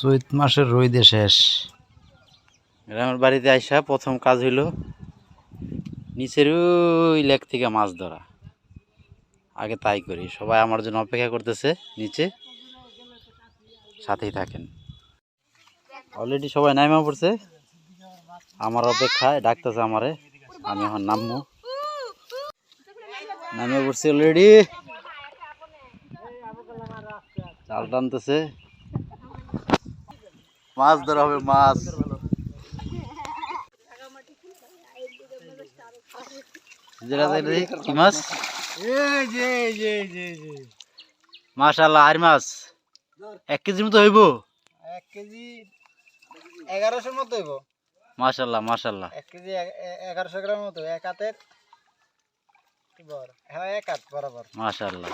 চৈত মাসের রোদে শেষ। গ্রামের বাড়িতে আইসা প্রথম কাজ হইল নিচের ওই লেক থেকে মাছ ধরা। আগে তাই করি, সবাই আমার জন্য অপেক্ষা করতেছে নিচে, সাথেই থাকেন। অলরেডি সবাই নাইমা পড়ছে, আমার অপেক্ষায় ডাকতেছে আমারে। আমি এখন নামবো, নামে পড়ছি অলরেডি। চাল টানতেছে, মাছ ধরা হবে। মাছ কি মাছ? মাশাআল্লাহ, আর মাছ 1 কেজির মতো হইব। 1 কেজি 1100 মতো হইব। মাশাআল্লাহ মাশাআল্লাহ, 1 কেজি 1100 গ্রাম মতো, এক হাতের কি বড়। হ্যাঁ, এক হাত বরাবর। মাশাআল্লাহ।